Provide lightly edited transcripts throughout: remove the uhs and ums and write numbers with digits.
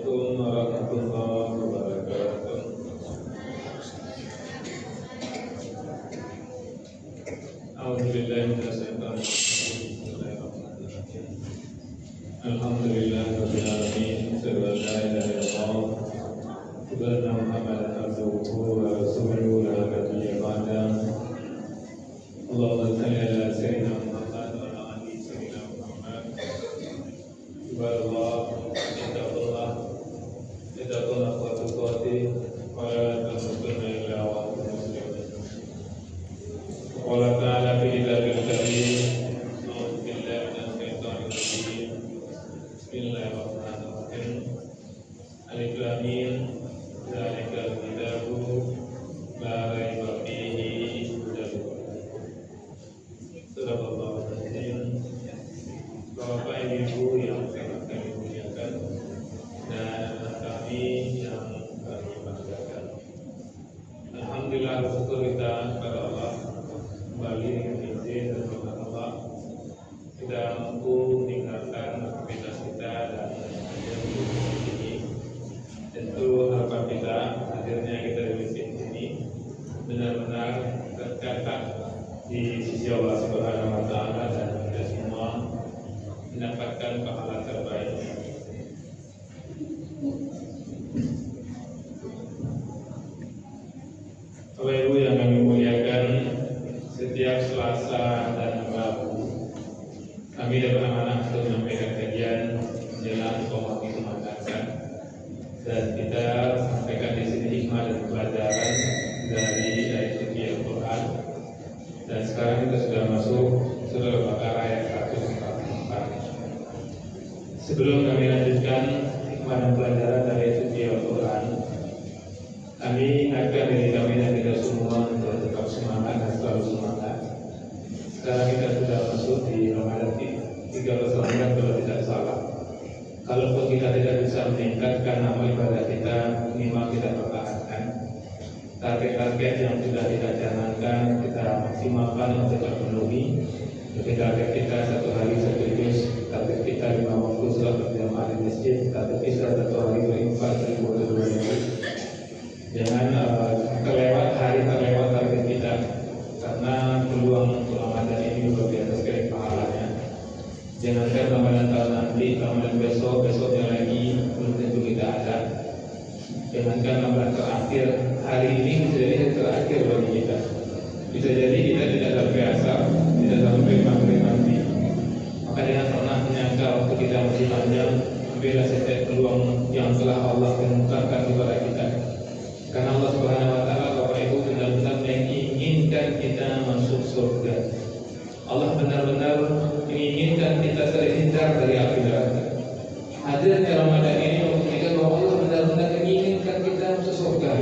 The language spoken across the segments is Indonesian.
Assalamualaikum warahmatullahi wabarakatuh. A'udzubillahi minasyaitonir rajim. Alhamdulillahirabbil alamin. Sallallahu alaihi wasallam. Subhana Muhammadan abduhu wa rasuluhu la nabiyya ba'dahu. Allahumma shalli ala sayyidina Muhammad wa ala ali sayyidina Muhammad. Subhanallah, ittaqullah wa tuqatih wa la tamutunna illa wa antum muslimun. Qala ta'ala fi kitabil karim, a'udzu billahi minash shaitonir rajim. Bismillahirrahmanirrahim. Alif lam mim, dzalikal kitabu la raiba fihi hudal. Subhanallah. Bapak Ibu yang sangat kami muliakan dan kami yang kami banggakan. Alhamdulillah, syukur kita kepada Allah kembali dengan izin dan rahmat Allah sudah mampu meninggalkan aktivitas kita dan hadir di sini. Tentu harapan kita hadirnya kita di sini benar-benar tercatat di sisi Allah Subhanahu Wa Taala dan kita semua mendapatkan pahala terbaik. Bapak Ibu yang kami muliakan, setiap Selasa dan Rabu kami dapat amanah untuk menyampaikan kajian menjelang waktu Ramadan, dan kita sampaikan di sini hikmah dan pelajaran dari ayat suci Al-Quran. Dan sekarang kita sudah masuk surah Al-Baqarah ayat 144. Sebelum kami lanjutkan hikmah dan pelajaran dari suci Al-Quran, kami ingatkan diri kami dan kita semua untuk tetap semangat dan selalu semangat. Sekarang kita sudah masuk di Ramadan 13 Ramadan kalau tidak salah. Kalaupun kita tidak bisa meningkatkan amal ibadah kita, minimal kita pertahankan. Target-target yang sudah kita canangkan kita maksimalkan untuk terpenuhi. Jadi target kita satu hari satu juz, target kita 5 waktu sholat berjamaah di masjid, target kita satu hari berinfak 1.000. Jangan terlewat target kita, karena peluang untuk Ramadan ini luar biasa sekali pahalanya. Jangankan Ramadan tahun nanti, Ramadan besoknya lagi belum tentu kita ada. Jangankan Ramadan terakhir, hari ini bisa jadi yang terakhir bagi kita. Bisa jadi kita tidak terbiasa, tidak sampai maghrib nanti. Maka jangan pernah menyangka waktu kita masih panjang, ambillah setiap peluang yang telah Allah temukan kepada kita. Karena Allah Subhanahu Wa Taala, Bapak Ibu, benar-benar menginginkan kita masuk surga. Allah benar-benar menginginkan kita terhindar dari api neraka. Hadirnya Ramadan ini membuktikan bahwa Allah benar-benar menginginkan kita masuk surga.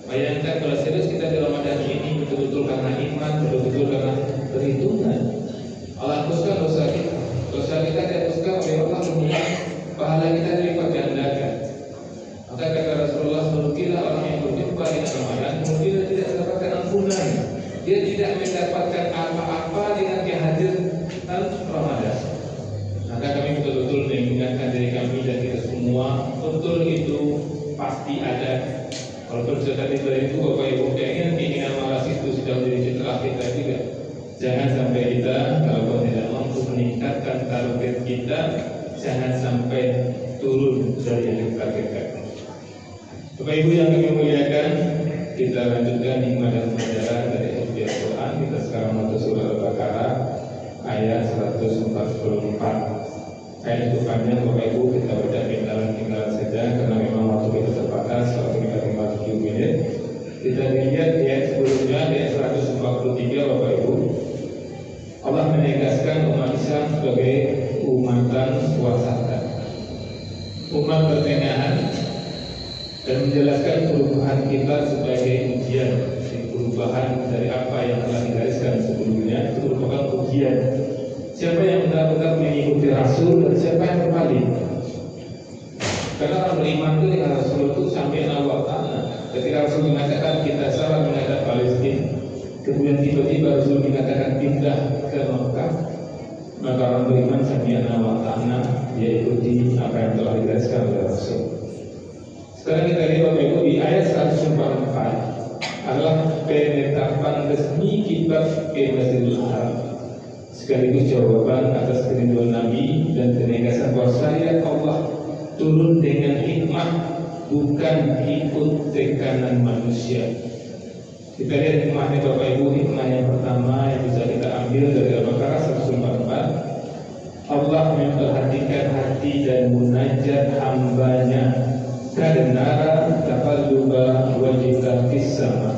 Bayangkan kalau serius kita di Ramadan ini betul-betul karena iman, betul-betul karena perhitungan. Allah hapuskan dosa kita. Dosa kita dihapuskan oleh Allah, kemudian pahala kita dilipat gandakan. Maka kata Rasulullah, mungkinlah orang yang berjumpa dengan Ramadan, mungkin tidak mendapatkan ampunan. Dia tidak mendapatkan apa-apa dengan kehadiran Ramadan. Maka kami betul-betul mengingatkan diri kami dan kita semua, betul itu pasti ada. Walaupun tadi itu Bapak Ibu keinginan malas itu sudah menjadi fitrah kita juga. Jangan sampai kita kalau tidak mampu meningkatkan target kita, jangan sampai turun dari yang kita targetkan. Bapak Ibu yang kami muliakan, kita lanjutkan hikmah dan pelajaran dari suci Al-Quran. Kita sekarang masuk surah Al-Baqarah ayat 144. Ayat itu panjang Bapak Ibu, kita baca tinggalan saja karena memang waktu kita terbatas, waktu kita tinggal 7 menit. Kita lihat di ayat sebelumnya, di ayat 143 Bapak Ibu, Allah menegaskan umat Islam sebagai umatan wasata, umat pertengahan, dan menjelaskan perubahan kita sebagai ujian. Perubahan dari apa yang telah digariskan sebelumnya itu merupakan ujian. Siapa yang benar-benar mengikuti Rasul dan siapa yang berbalik. Karena orang beriman itu dengan Rasul itu sampai Allah Ta'ala. Ketika Rasul mengatakan kita salah menghadap Palestina, kemudian tiba-tiba Rasul mengatakan pindah ke Mekah, maka orang beriman sampai Allah Ta'ala dia ikuti apa yang telah digariskan oleh Rasul. Sekarang kita lihat Bapak Ibu di ayat 144 adalah penetapan resmi kitab ke Masjidil Haram, sekaligus jawaban atas kerinduan Nabi dan penegasan bahwasanya Allah turun dengan hikmah, bukan ikut tekanan manusia. Kita lihat hikmahnya Bapak Ibu. Hikmah yang pertama yang bisa kita ambil dari Al-Baqarah 144, Allah memperhatikan hati dan munajat hambanya karena taqalluba wajhika fis sama.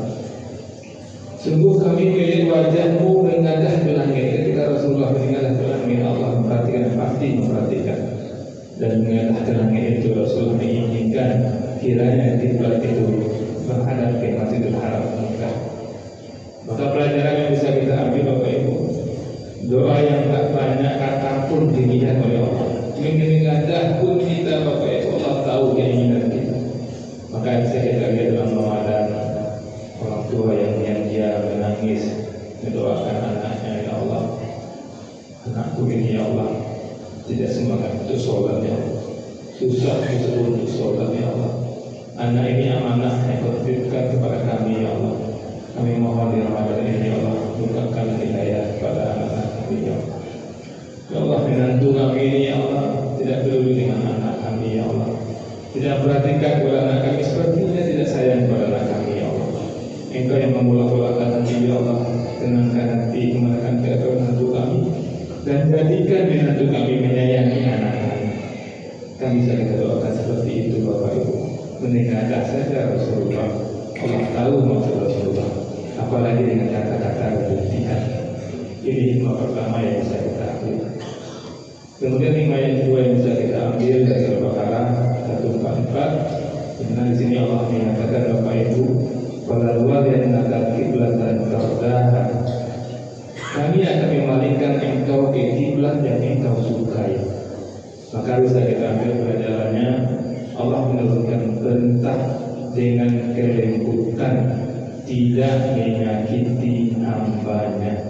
Sungguh kami melihat wajahmu mengadah di langit. Ketika Rasulullah mengadah di langit, Allah memperhatikan, pasti memperhatikan. Dan mengadah di langit itu Rasul menginginkan kiranya kiblat itu menghadap ke Masjidil Haram Mekah. Maka pelajaran yang bisa kita ambil Bapak Ibu, doa yang tak banyak kata pun dilihat oleh Allah. Mengadah pun kita Bapak Ibu, Allah tahu keinginan kita. Maka bisa kita lihat dalam Ramadan, orang tua yang dia menangis mendoakan anaknya, ya Allah, anakku ini ya Allah tidak semangat untuk sholat ya Allah, susah untuk sholat ya Allah, anak ini amanah yang kau titipkan kepada kami ya Allah, kami mohon di Ramadan ini ya Allah, bukakan hidayah kepada anak-anak kami ya Allah. Ya Allah, menantu kami ini ya Allah tidak peduli dengan anak kami ya Allah, tidak perhatikan kepada anak kami, sepertinya tidak sayang kepada anak kami ya Allah. Engkau yang memulak-mulakkan hati ya Allah, tenangkan hati, kemanakan kepada menantu kami, dan jadikan menantu kami menyayangi anak kami. Kami bisa kita doakan seperti itu Bapak Ibu. Menengadah saja Rasulullah, Allah tahu maksud Rasulullah, apalagi dengan kata-kata berlebihan. Ini hikmah pertama yang bisa kita ambil. Kemudian hikmah yang kedua yang bisa kita ambil dari Al-Baqarah 144, karena di sini Allah mengatakan Bapak Ibu, walaupun yang akan kiblatan tardaha, kami akan memalingkan engkau ke kiblat yang engkau sukai. Maka bisa kita ambil pelajarannya, Allah menurunkan perintah dengan kelembutan, tidak menyakiti hambanya.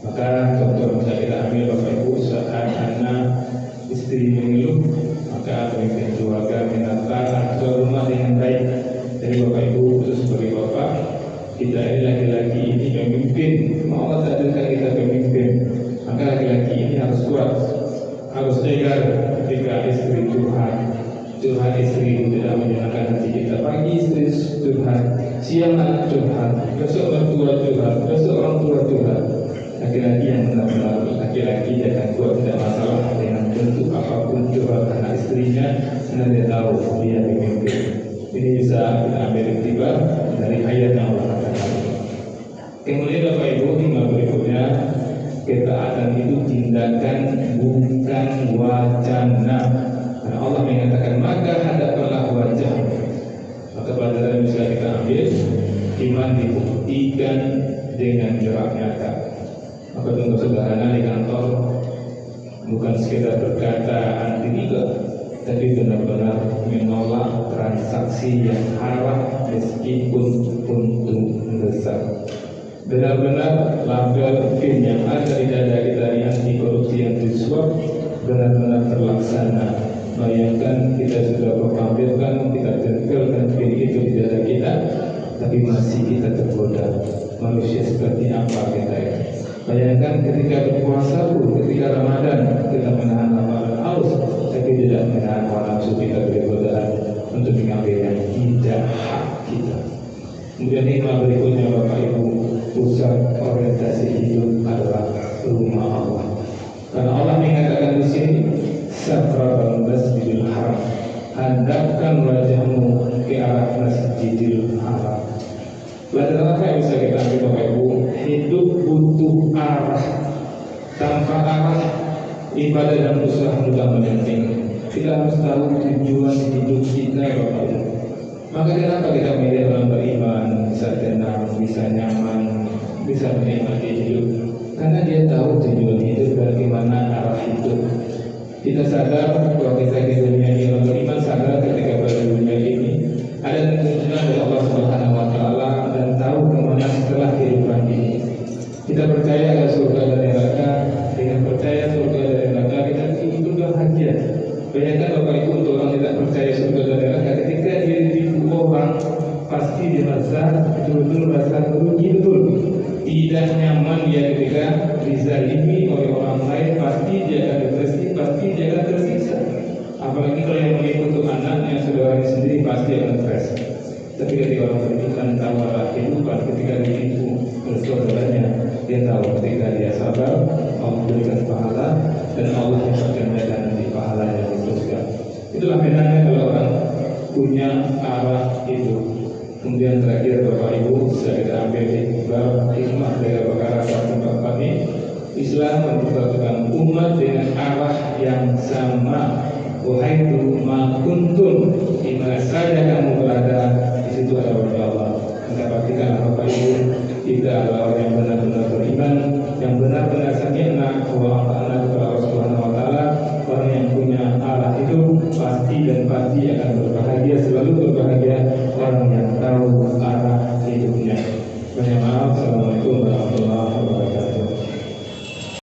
Maka contoh bisa kita ambil Bapak Ibu, saat anak istri mengeluh, maka pemimpin keluarga menata atau rumah dengan baik. Jadi Bapak Ibu, khusus sebagai Bapak, kita ini laki-laki ini pemimpin, Allah takdirkan kita pemimpin, maka laki-laki ini harus kuat, harus tegar ketika istri curhat istri tidak menyenangkan hati kita. Pagi istri curhat, siang anak curhat, besok orang tua curhat, besok orang tua curhat. Laki-laki yang benar-benar laki-laki dia akan kuat, tidak masalah dengan bentuk apapun curhat anak istrinya, karena dia tahu dia pemimpin. Ini bisa kita ambil iktibar dari ayat yang Allah katakan. Kemudian Bapak Ibu, hikmah berikutnya, ketaatan itu tindakan bukan wacana. Karena Allah mengatakan maka hadapkanlah wajah. Maka pelajaran yang bisa kita ambil, iman dibuktikan dengan gerak nyata. Maka tunggu sederhana di kantor, bukan sekedar berkata anti riba, tapi benar-benar menolak transaksi yang haram meskipun untung besar. Benar-benar label PIN yang ada di dada kita yang anti korupsi, anti suap benar-benar terlaksana. Bayangkan kita sudah pamerkan, kita tempelkan PIN itu di dada kita, tapi masih kita tergoda. Manusia seperti apa kita ya? Bayangkan ketika berpuasa pun, ketika Ramadan kita menahan lapar dan haus, tapi tidak menahan hawa nafsu kita bergodaan untuk mengambil yang tidak hak kita. Kemudian hikmah berikutnya Bapak Ibu, pusat orientasi hidup adalah rumah Allah. Karena Allah mengatakan di sini, Safrabal Masjidil Haram, hadapkan wajahmu ke arah Masjidil Haram. Pelajaran apa yang bisa kita ambil Bapak Ibu? Hidup butuh arah. Tanpa arah, ibadah dan usaha mudah menyenting. Kita harus tahu tujuan hidup kita Bapak Ibu. Maka kenapa kita milih orang beriman, bisa tenang, bisa nyaman, bisa menikmati hidup? Karena dia tahu tujuan hidup, bagaimana arah hidup. Kita sadar bahwa kita di dunia ini, orang beriman sadar ketika pada dunia ini ada tuntunan dari Allah Subhanahu Wa Taala dan tahu kemana setelah kehidupan ini. Kita percaya ada surga dan neraka. Dengan percaya surga dan neraka kita hidup bahagia. Bayangkan Bapak Ibu, untuk orang tidak percaya surga dan neraka, ketika dia ditipu orang, pasti dia merasa betul-betul merasa rugi betul. Tidak nyaman dia ketika dizalimi oleh orang lain, pasti dia akan depresi, pasti dia akan tersiksa. Apalagi kalau yang menipu untuk anaknya, saudaranya sendiri, pasti akan stres. Tapi ketika orang beriman tahu arah kehidupan, ketika ditipu oleh saudaranya, dia tahu ketika dia sabar, Allah berikan pahala dan Allah yang akan nanti pahalanya di surga. Itulah bedanya kalau orang punya arah hidup. Kemudian terakhir Bapak Ibu, bisa kita ambil hikmah dari perkara tempat kami. Islam mempersatukan umat dengan arah yang sama. Wahaitu ma kuntum, di mana saja kamu berada, di situ ada wajah Allah. Maka pastikanlah Bapak Ibu, kita adalah orang yang benar-benar beriman, yang benar-benar sami'na wa ata'na kepada Allah Subhanahu wa taala. Orang yang punya arah hidup pasti dan pasti akan berbahagia.